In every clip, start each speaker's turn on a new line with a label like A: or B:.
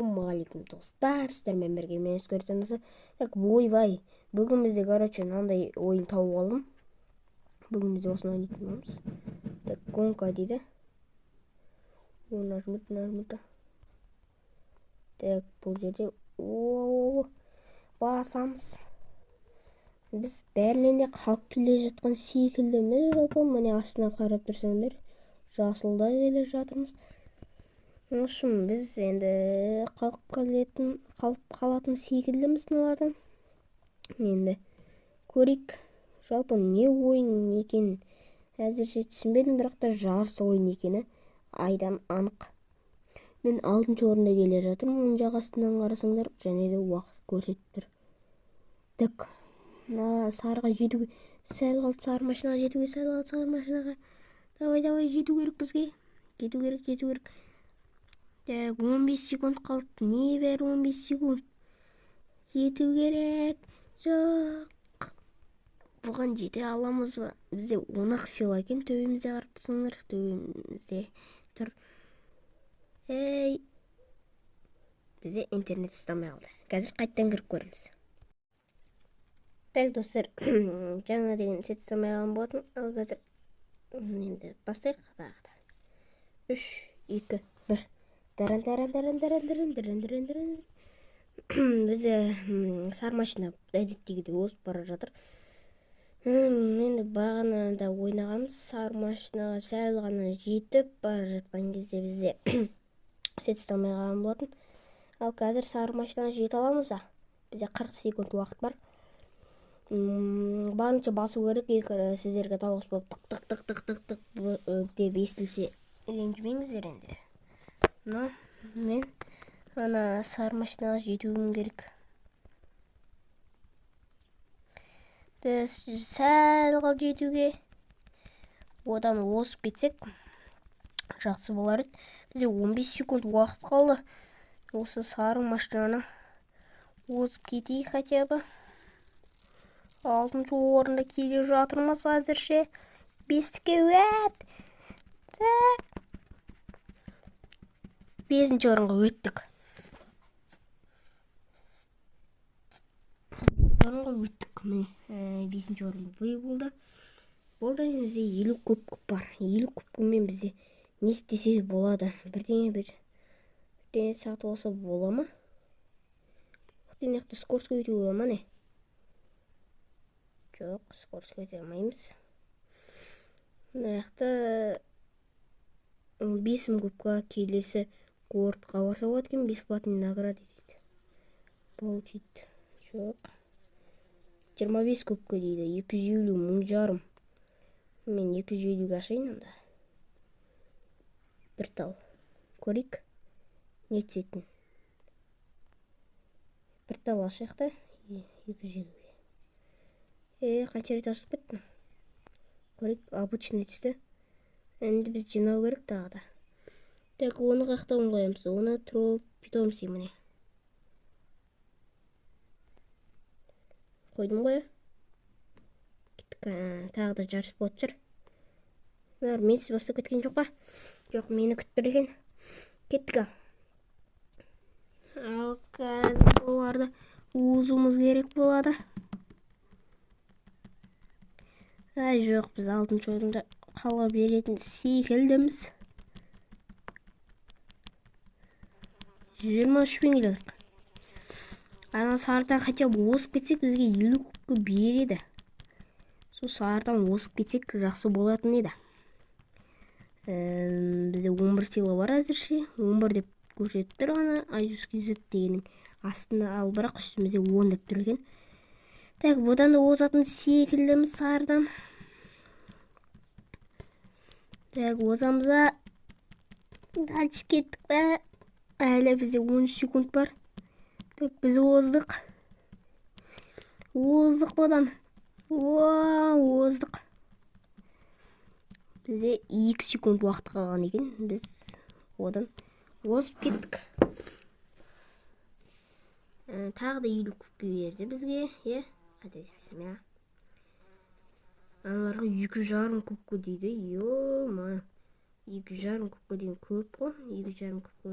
A: Ассалаумағалейкум достар, сіздермен бірге мен өзгертеміз. Так, ойбай, бүгін бізде, короче, мынандай ойын тауып алдым. Бүгін бізде осыны ойнайтын боламыз. Так, гонка дейді. Нажмыта. Так, бұл жерде басамыз. Біз бәрінен де қалып келе жатқан секілдіміз, жалпы. Міне астына қарап тұрсаңдар, жасылда келе жатырмыз. В общем, біз енді қалып қалатын секілдіміз мыналардан. Енді көрейік. Жалпы не ойын екенін әзірше түсінбедім, бірақ та жарыс ойын екені айдан анық. Мен 6-шы орында келе жатырмын, оң жақ астынан қарасаңдар, және де уақыт көрсетіп тұр. Так, сарыға жетуге сәл қалды, сары машинаға жетуге сәл қалды, сары машинаға. Давай, жету керек бізге. Жету керек. Так, 15 секунд қалды. Не бәрі 15 секунд. Жету керек. Жоқ. Бұған жете аламыз ба? Бізде 10-ақ сыйлық екен. Төбемізде қарап тұрсаңдар. Төбемізде тұр. Ей. Бізде интернет ұстамай қалды. Қазір қайттан кіріп көреміз. Так, достар. Жаңа деген сет ұстамай қалған болатын. Ал қазір енді бастайық. 3, 2, 1. Біз сары машина әдеттегідей озып бара жатыр. Енді бағанада ойнағанбыз, сары машинаға сәл ғана жетіп бара жатқан кезде бізде сет ұстамай қалған болатын. Ал қазір сары машинаға жете аламыз ба? Бізде 40 секунд уақыт бар. Барынша басу керек, сіздерге дауыс болып тық деп естілсе ренжімеңіздер енді. Мен ана сары машинаға жетуім керек. Сәл қалды жетуге. Одан осып кетсек жақсы болар еді. Бізде 15 секунд уақыт қалды. Осы сары машинаны осып кетейік хотя бы. 6-шы орында келе жатырмыз әзірше. 5-ке өт. 5-ші орынға өттік. 5-ші орын болды. Болды, бізде 50 куб бар. 50 кубкымен бізде не істесе болады. Бірдеңе сатып алса бола ма? Оқтен скоросқа өте бола ма не? Жоқ, скоросқа өте алмаймыз. Нақты 5 кубқа келесі городқа барса болады екен, бесплатный награды дейді. Получить. Жоқ. 25 кубқа дейді. 250 мың жарым. Мен 250-ге ашайын онда. Бір тал. Көрейік. Не түсетін. Бір тал ашайық та. 250-ге. Қанша рет ашып кеттім. Көрейік. Обычный түсті. Енді біз жинау керек тағы да. Так, оны қақтауын қоямыз. Оны тұрып питомси міне. Қойдым ғой. Тағы да жарыс болып жүр. Мен сіз бастап кеткен жоқ па? Жоқ, мені күттір екен. Кеттік. Ал қазір оларды озуымыз керек болады. Жоқ, біз 6-шы орында қала беретін секілдіміз. 23 пен келдік. Ана сарыдан хотя бы осып кетсек, бізге 50 кубка береді. Сол сарыдан осып кетсек, жақсы болатын еді. Бізде 11 сыйлық бар әзірше. 11 деп көрсетіп тұр ана iJustKZ дегенің астында, ал бірақ үстімізде 10 деп тұр екен. Так, бұдан да озатын секілдіміз сарыдан. Так, озамызда дальше кеттік бә. Әлі бізде 10 секунд бар. Так, біз оздық. Бұдан. Оздық. Бізде 2 секунд уақыт қалған екен. Біз одан озып кеттік. Тағы да 50 кубка берді бізге. Қателеспесем, Аналарға 2,5 кубка дейді. Йо-ма. 2,5 кубка деген көп қой. 2,5 кубка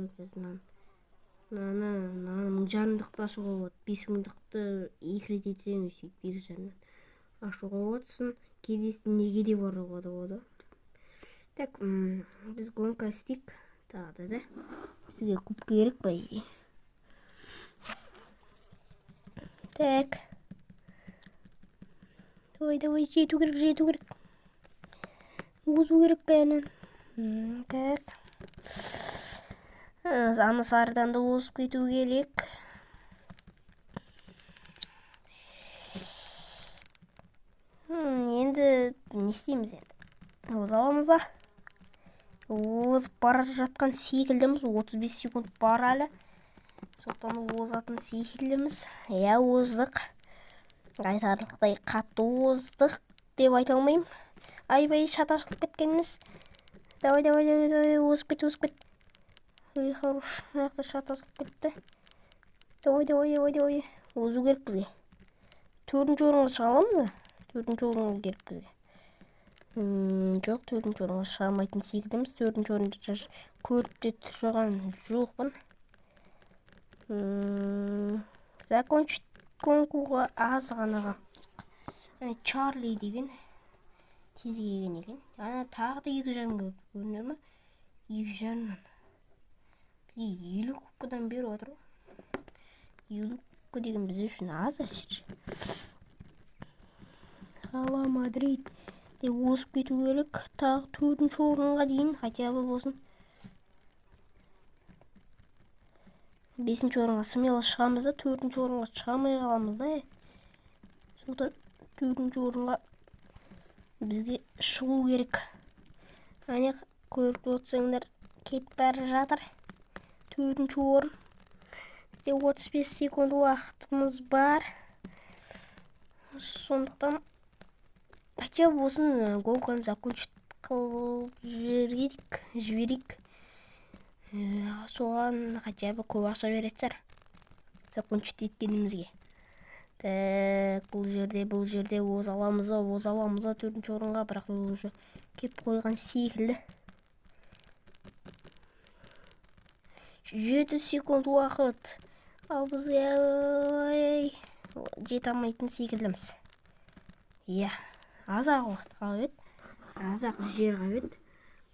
A: мынаны 1000-дықты ашуға болады. 5000-дықты 2 рет етсең, сөйтіп 2,5-нан ашуға болады. Сосын кедесі неге де баруға да болады. Так, біз гонка істейік. Тағы да. Бізге кубка керек па? Так. Давай, жету керек. Озу керек бәрінен. Так. Аны сарыдан да озып кету керек. Енді не істейміз енді? Оза аламыз ба? Озып бара жатқан секілдіміз. 35 секунд бар әлі. Сондықтан озатын секілдіміз. Оздық. Айтарлықтай қатты оздық деп айта алмаймын. Айбай шаташылып кеткеніміз. Давай, озып кет. Ой, хорош. Жақта шаташылып кетті. Давай. Озу керек бізге. 4-ші орынға шыға аламыз ба? 4-ші орынға керек бізге. Жоқ, 4-ші орынға шыға алмайтын секілдіміз. 4-ші орынды көріп те тұрған жоқпын. Закончить конкурға аз ғанаға. Чарли деген тез келген екен. Тағы да 2,5 көрінер ме? 2,5-нан. 50 кубкадан беріп отыр. 50 кубка деген біз үшін аз әшір. Ала Мадрид де озып кету керек. Тағы 4-ші орынға дейін хотя бы болсын. 5-ші орынға смело шығамыз да, 4-ші орынға шығамай қаламыз да. Сондықтан 4-ші орынға бізге шығу керек. Әне көріп отырсаңдар, кетіп бара жатыр. 4-ші орын. 35 секунд уақытымыз бар. Сондықтан хотя болсын гонканы закончить қылып жіберейік. Соған хотя бы көп ақша береді закончить еткенімізге. Так, бұл жерде оз аламыз ба 4-ші орынға, бірақ уже кеп қойған секілді. 7 секунд уақыт. Ал біз жете алмайтын секілдіміз. Аз-ақ уақыт қалып еді. Аз-ақ жер қалып еді.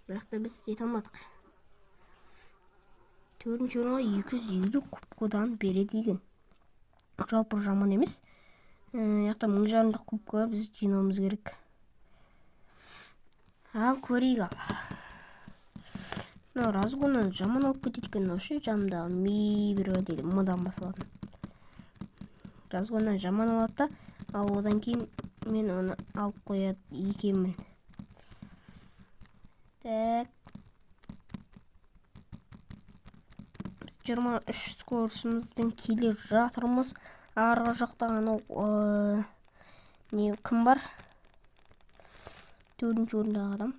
A: Бірақ та біз жете алмадық. 4-ші орынға 250 кубкадан береді екен. Жалпы жаман емес. Яқта 1000 кубка біз жинауымыз керек. Ал көрейік ал. Разгоннан жаман алып кетеді екен. Осы жанымдағы ми бір дейді. Мыдан басылатын. Разгоннан жаман алады да, ал одан кейін мен оны алып қояды екенмін. Так. 23 скоросымызбен келе жатырмыз. Арғы жақта анау кім бар? 4-ші орындағы адам.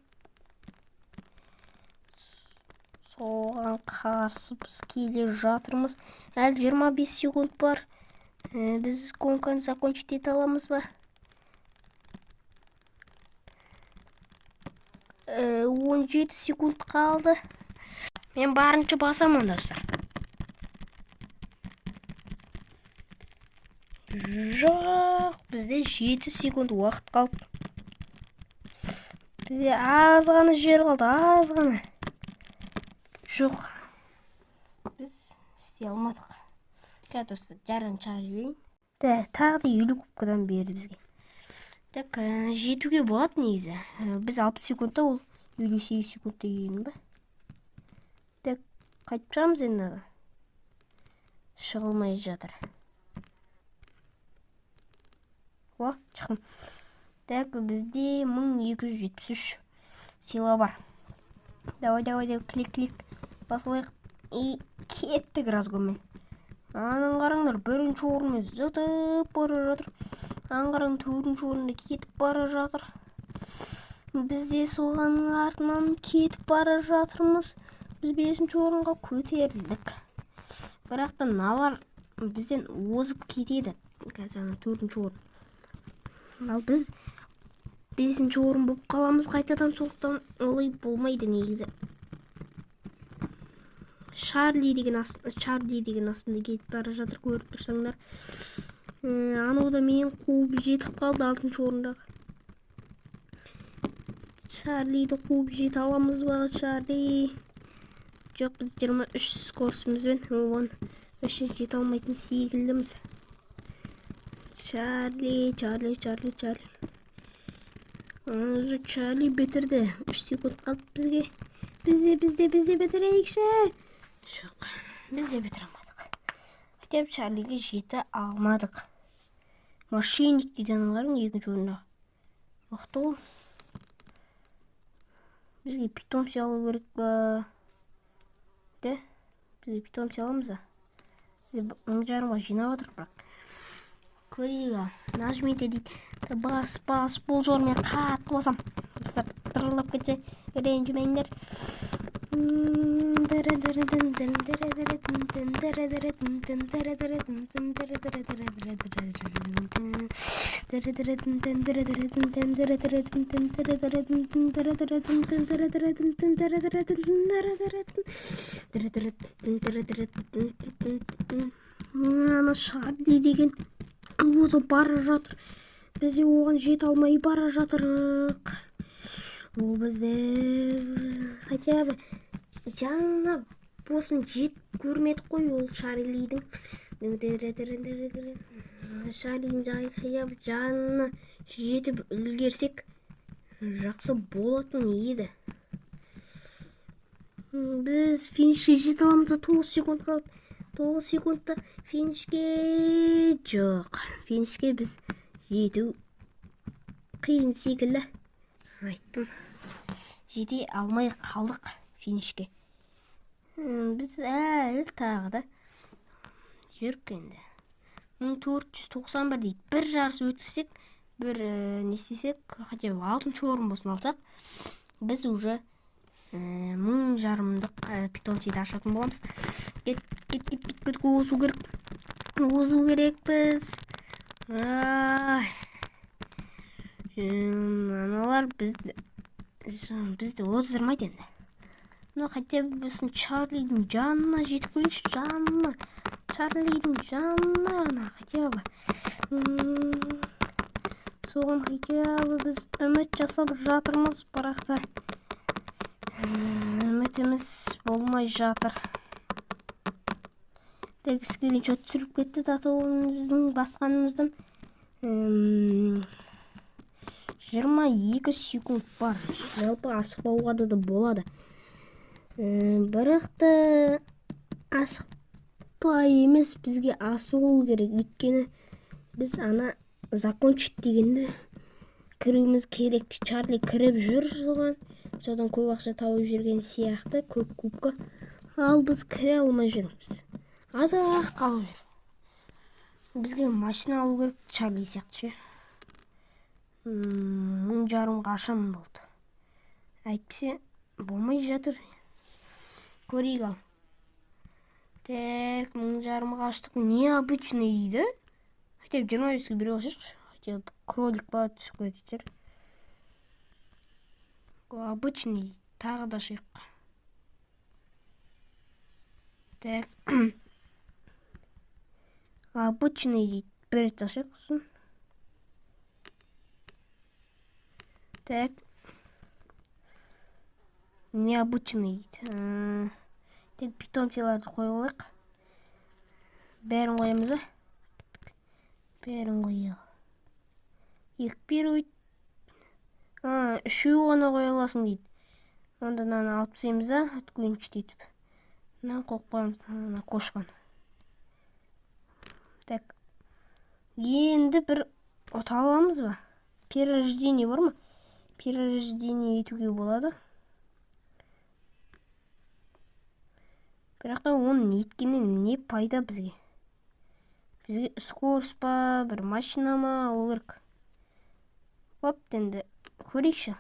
A: Соған қарсы біз келе жатырмыз. Әлі 25 секунд бар. Біз гонканы закончить ете аламыз ба? 17 секунд қалды. Мен барынша басамын достар. Жоқ, бізде 7 секунд уақыт қалды. Бізде аз ғана жер қалды, аз ғана. Жоқ, біз істей алмадық. Достар, жарын чаржибейін. Тағы да 50 кубкадан берді бізге. Так, жетуге болады негізі. Біз 60 секундта, ол 58 секундта келген ба? Так, қайтып шығамыз енді. Шығылмай жатыр. Шықым. Так, бізде 1273 сила бар. Давай, клик. Басылайық. И кеттік разгонмен. Аның қараңдар, 1-ші орынмен зытып бара жатыр. Аңғарың 4-ші орында кетіп бара жатыр. Бізде соған артынан кетіп бара жатырмыз. Біз 5-ші орынға көтерілдік. Бірақ та налар бізден озып кетеді. Қазір 4-ші орын. Ал біз 5-ші орын болып қаламыз қайтадан, сондықтан олай болмайды негізі. Чарли деген астында кетіп бара жатыр, көріп тұрсаңдар. Анау да мен қуып жетіп қалды 6-шы орындағы. Чарлиді қуып жете аламыз ба, Чарли? Жоқ, біз 23 скорсымызбен оған вообще жете алмайтын секілдіміз. Чарли. Уже Чарли бітірді. 3 секунд қалды бізге. Бізде бітірейікші. Жоқ, бізде бітіре алмадық. Хотя Чарлиге жете алмадық. Мошенник дейді аналарың 2-ші орында. Уақыт ол. Бізге питомцы алу керек ба? Да? Бізге питомцы аламыз да. Бізге 10,5-ға жинап отыр, бірақ. Көрейік, нажмите дейді. Бас, бұл жолмен қатты басам. Достар, тырылып кетсе, ренжімеңдер. Ана Шарли деген өзі бара жатыр. Бізде оған жете алмай бара жатырық. Ол бізде хотя бы жанына босын жет көрмедік қой ол Шарлидің. Шарлидің жанына жетіп үлгерсек жақсы болатын еді. Біз финишке жете аламыз, 9 секунд қалды. 9 секундта финишке жоқ. Финишке біз жету қиын секілді. Айттым. Жете алмай қалдық финишке. Біз әлі тағы да жүріп енді. 1491 дейді. Бір жарыс өтсек, бір не істесек, хотя 6-шы орын болсын алсақ, біз уже 1000 питомцийді ашатын боламыз. Кет, озу керек біз. Аналар бізді оздырмайды енді. Но хотя бы біздің Чарлидің жанына жетіп қойыншы, Чарлидің жанына хотя бы. Соған хотя бы біз үміт жасап жатырмыз, бірақ та үмітіміз болмай жатыр. Скрин шот түсіріп кетті датауымыздың басқанымыздан. 22 секунд бар. Жалпы асықпауға да болады. Бірақ та асықпай емес, бізге асығу керек. Өйткені біз ана закончить дегенді кіруіміз керек. Чарли кіріп жүр содан көп ақша тауып жүрген сияқты, көп кубка. Ал біз кіре алмай жүрміз. Азақ қалып жүр. Бізге машина алу керек, Чарли сияқты ше. 10,5-ға ашам болды. Әйтпесе болмай жатыр. Көрейік ал. Так, 10,5-ға аштық. Необычный дейді. Хотя 25-ге бере алшықшы. Хотя кролик ба түсіп кетер. Обычный тағы да шиқ. Так. Обычный дейді. Бір рет ашықсын. Так. Необычный дейді. Так, питомциларды қойылық. Бәрін қоямыз ба? Бәрін қойық. Екпер өйт. Үшеу ғана қойыласын дейді. Онда наны алып тастаймыз да, өткөйінші детіп. Нан қойып қоямыз, қошқан. Так. Енді бір ота аламыз ба? Перерождение бар ма? Перерождение етуге болады. Бірақ та оның еткеннен не пайда бізге? Бізге скорс па, бір машина ма алу керек. Оп, енді көрейікші.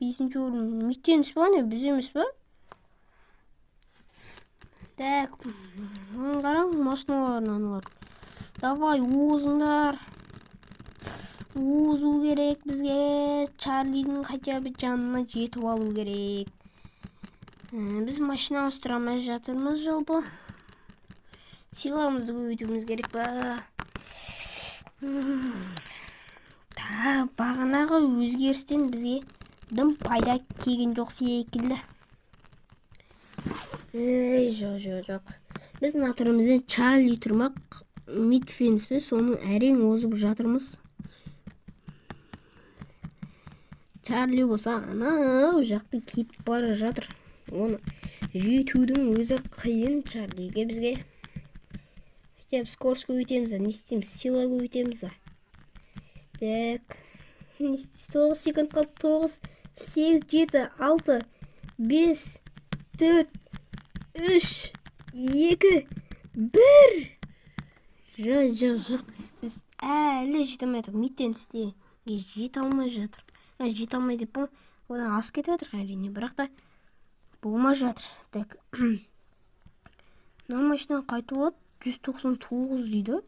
A: 5-ші орын миттеніз ба, не біз емес ба? Так, қараң, машиналарын аналар. Давай, озыңдар. Озу керек бізге. Чарлидің хотя бы жанына жетіп алу керек. Біз машина ауыстырамай жатырмыз жалпы. Сыйлығымызды көбейтуіміз керек па? Бағанағы өзгерістен бізге дым пайда келген жоқ секілді. Жоқ. Біз натурымызда Чарли тұрмақ митфенс пе, соның әрең озып жатырмыз. Чарли болса анау жақты кетіп бара жатыр. Оны жетудің өзі қиын Чарлиге бізге. Істеп скорость көбейтеміз, не істейміз, сила көбейтеміз. Так, 9 секунд қалды. 9, 8, 7, 6, 5, 4, 3, 2, 1. Жоқ. Біз әлі жете алмай жатыр. Миттенсте жете алмай жатыр. Жете алмай деп бұл. Одан асып кетіп жатыр әрине, бірақ та болмай жатыр. Так. Мына машинадан қайтып алады. 199 дейді.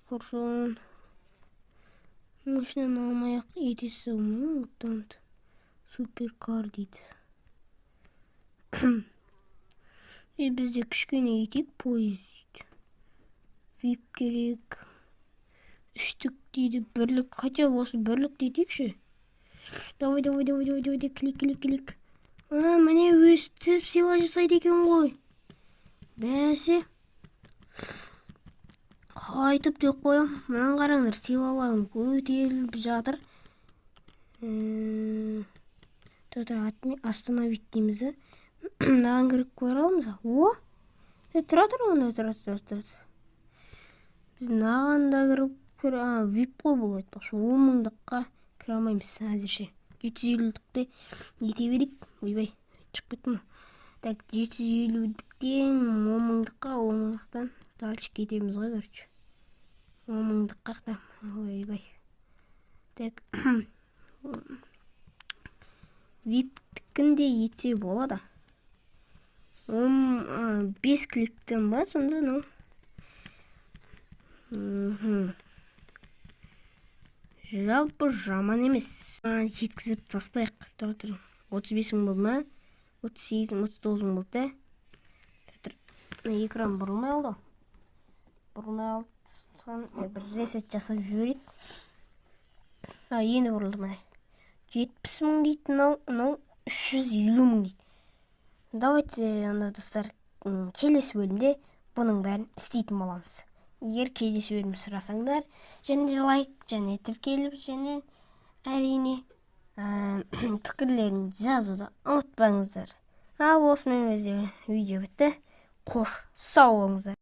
A: Құрсын. Машинаны алмай-ақ етесі мұнтанды. Суперкар дейді. Бізде кішкене етек поезд. Вип керек. Үштік дейді, бірлік. Хотя осы бірлік дейдекші. Давай. Клик. Міне өстіп сила жасайды екен ғой. Бәсе. Қайтып деп қоям. Мән қараңдар, силаларым көтеріліп жатыр. Остановить дейміз. Мынаған кіріп көре аламыз. О! Тұра оны. Біз нағанда кіріп вип қой бұл айтпақшы. 10.000-дыққа кіре алмаймыз әзірше. 750-дікті ете берейік. Ойбай, шығып кетті ма? Так, 750-діктен 10.000-дыққа, 10.000-дықтан дальше кетеміз ғой, короче. 10.000-дыққа. Ойбай. Так, вип-дікін де ете болады. 5 кликтен ба, сонда ну. Жалпы жаман емес. Жеткізіп тастайық. 35.000 болды ма? 38-39 болды. Экран бұрылмай алды. Бір ресет жасап жіберейік. Енді бұрылды міне. 70.000 дейді, мынау 350.000 дейді. Давайте, онда достар, келесі бөлімде бұның бәрін істейтін боламыз. Егер келесі бөлім сұрасаңдар, және лайк, және тіркеліп, және әрине пікірлерін жазуды ұмытпаңыздар. Ал осымен бізде видео бітті. Қош, сау болыңыздар.